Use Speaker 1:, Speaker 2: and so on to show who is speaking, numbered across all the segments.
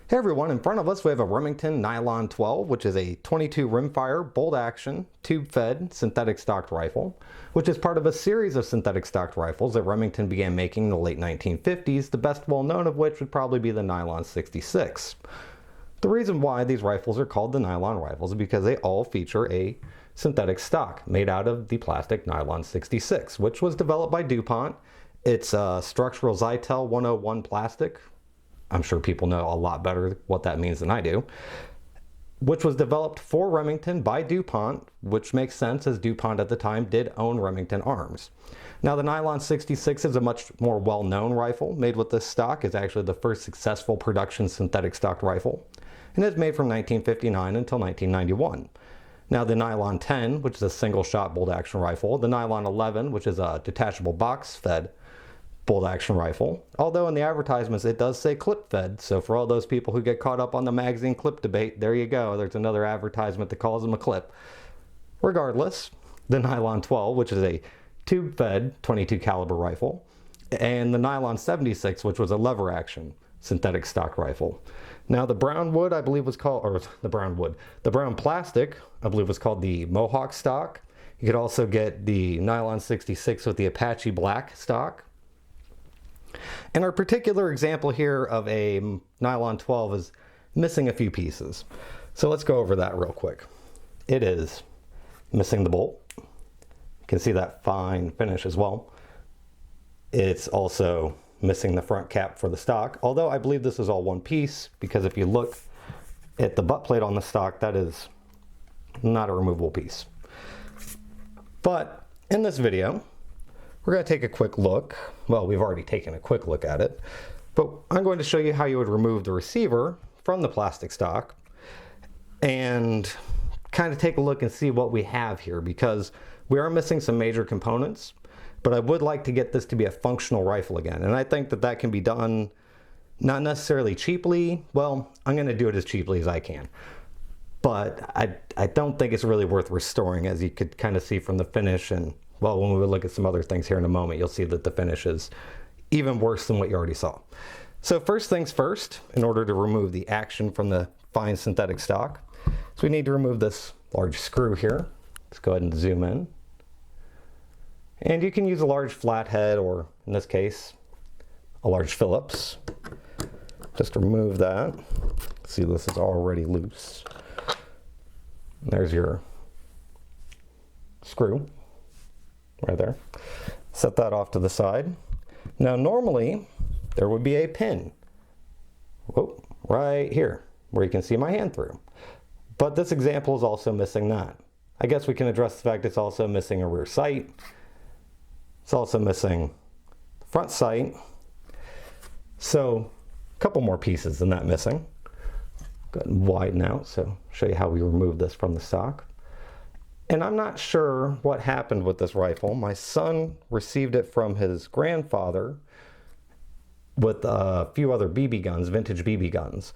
Speaker 1: Hey everyone, in front of us we have a Remington Nylon 12, which is a 22 rimfire, bolt-action, tube-fed synthetic stocked rifle, which is part of a series of synthetic stocked rifles that Remington began making in the late 1950s, the best well-known of which would probably be the Nylon 66. The reason why these rifles are called the Nylon rifles is because they all feature a synthetic stock made out of the plastic Nylon 66, which was developed by DuPont. It's a structural Zytel 101 plastic. I'm sure people know a lot better what that means than I do, which was developed for Remington by DuPont, which makes sense as DuPont at the time did own Remington arms. Now the Nylon 66 is a much more well-known rifle made with this stock. It's actually the first successful production synthetic stock rifle, and it's made from 1959 until 1991. Now the Nylon 10, which is a single-shot bolt-action rifle, the Nylon 11, which is a detachable box-fed bolt-action rifle, although in the advertisements it does say clip-fed, so for all those people who get caught up on the magazine clip debate, there you go, there's another advertisement that calls them a clip. Regardless, the Nylon 12, which is a tube-fed 22 caliber rifle, and the Nylon 76, which was a lever-action synthetic stock rifle. Now the brown wood, I believe was called, or the brown plastic, I believe was called the Mohawk stock. You could also get the Nylon 66 with the Apache black stock. And our particular example here of a Nylon 12 is missing a few pieces. So let's go over that real quick. It is missing the bolt. You can see that fine finish as well. It's also missing the front cap for the stock, although I believe this is all one piece, because if you look at the butt plate on the stock, that is not a removable piece. But in this video, we're going to take a quick look. Well, we've already taken a quick look at it, but I'm going to show you how you would remove the receiver from the plastic stock and kind of take a look and see what we have here, because we are missing some major components, but I would like to get this to be a functional rifle again. And I think that that can be done not necessarily cheaply. Well, I'm going to do it as cheaply as I can, but I don't think it's really worth restoring, as you could kind of see from the finish. And well, when we look at some other things here in a moment, you'll see that the finish is even worse than what you already saw. So first things first, in order to remove the action from the fine synthetic stock, so we need to remove this large screw here. Let's go ahead and zoom in. And you can use a large flathead, or in this case, a large Phillips. Just remove that. See, this is already loose. There's your screw. Right there. Set that off to the side. Now normally there would be a pin, whoa, right here where you can see my hand through. But this example is also missing that. I guess we can address the fact it's also missing a rear sight. It's also missing the front sight. So a couple more pieces than that missing. Go ahead and widen out, so show you how we remove this from the stock. And I'm not sure what happened with this rifle. My son received it from his grandfather with a few other BB guns, vintage BB guns.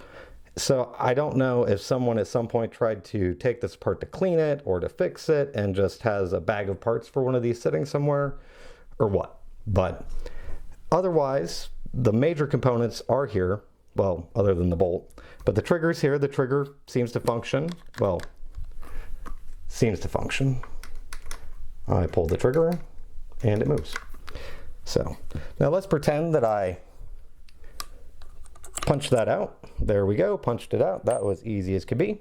Speaker 1: So I don't know if someone at some point tried to take this apart to clean it or to fix it and just has a bag of parts for one of these sitting somewhere or what. But otherwise, the major components are here. Well, other than the bolt. But the trigger's here. The trigger seems to function. Well, seems to function. I pull the trigger and it moves. So now let's pretend that I punched that out. There we go, punched it out. That was easy as could be.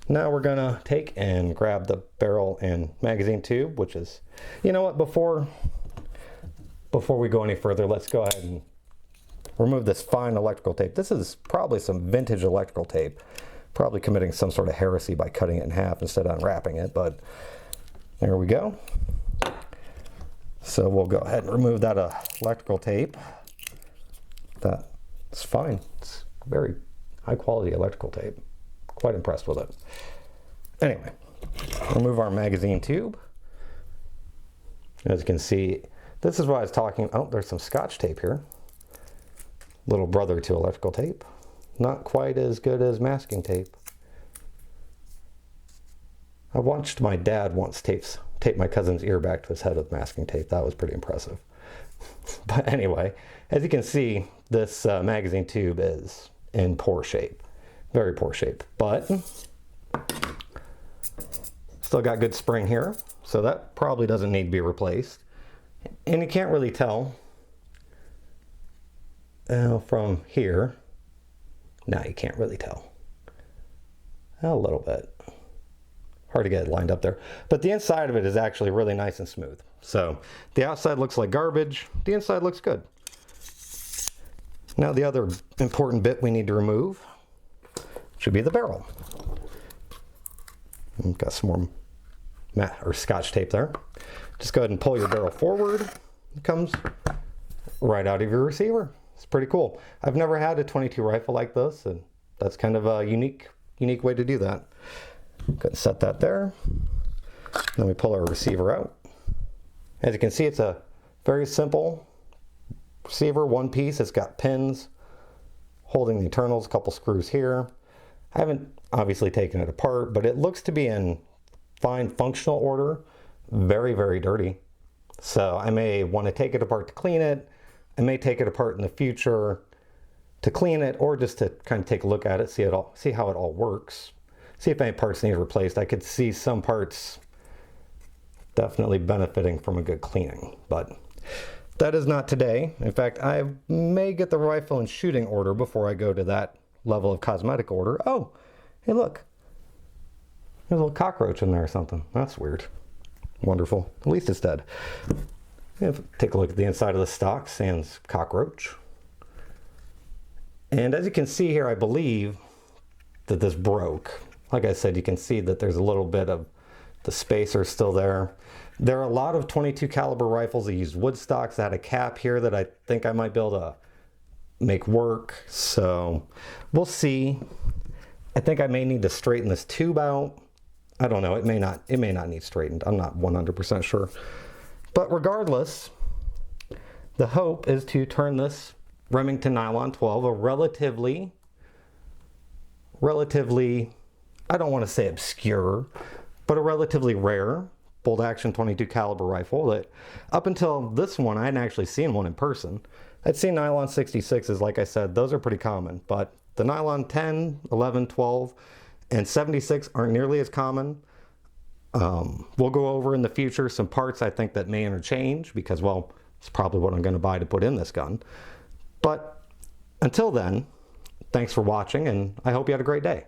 Speaker 1: Now we're gonna take and grab the barrel and magazine tube, which is, you know what, before we go any further, let's go ahead and remove this fine electrical tape. This is probably some vintage electrical tape. Probably committing some sort of heresy by cutting it in half instead of unwrapping it, but there we go. So we'll go ahead and remove that electrical tape. That's fine. It's very high quality electrical tape. Quite impressed with it. Anyway, remove our magazine tube. As you can see, this is what I was talking. Oh, there's some Scotch tape here. Little brother to electrical tape. Not quite as good as masking tape. I watched my dad once tape my cousin's ear back to his head with masking tape. That was pretty impressive. But anyway, as you can see, this magazine tube is in poor shape. Very poor shape, but still got good spring here, so that probably doesn't need to be replaced. And you can't really tell from here. No, you can't really tell. A little bit. Hard to get it lined up there. But the inside of it is actually really nice and smooth. So the outside looks like garbage. The inside looks good. Now the other important bit we need to remove should be the barrel. Got some more matte or scotch tape there. Just go ahead and pull your barrel forward. It comes right out of your receiver. It's pretty cool. I've never had a .22 rifle like this, and that's kind of a unique way to do that. Go ahead and set that there. Then we pull our receiver out. As you can see, it's a very simple receiver, one piece. It's got pins holding the internals, a couple screws here. I haven't obviously taken it apart, but it looks to be in fine functional order. Very, very dirty. So I may want to take it apart to clean it. I may take it apart in the future to clean it, or just to kind of take a look at it, see how it all works. See if any parts need replaced. I could see some parts definitely benefiting from a good cleaning, but that is not today. In fact, I may get the rifle in shooting order before I go to that level of cosmetic order. Oh, hey look. There's a little cockroach in there or something. That's weird. Wonderful. At least it's dead. Take a look at the inside of the stock, sans cockroach. And as you can see here, I believe that this broke. Like I said, you can see that there's a little bit of the spacer still there. There are a lot of .22 caliber rifles that use wood stocks that had a cap here that I think I might be able to make work. So we'll see. I think I may need to straighten this tube out. I don't know. It may not need straightened. I'm not 100% sure. But regardless, the hope is to turn this Remington Nylon 12, a relatively, I don't want to say obscure, but a relatively rare bolt action .22 caliber rifle that up until this one, I hadn't actually seen one in person. I'd seen Nylon 66s, like I said, those are pretty common, but the Nylon 10, 11, 12, and 76 aren't nearly as common. We'll go over in the future some parts I think that may interchange because, well, it's probably what I'm going to buy to put in this gun. But until then, thanks for watching, and I hope you had a great day.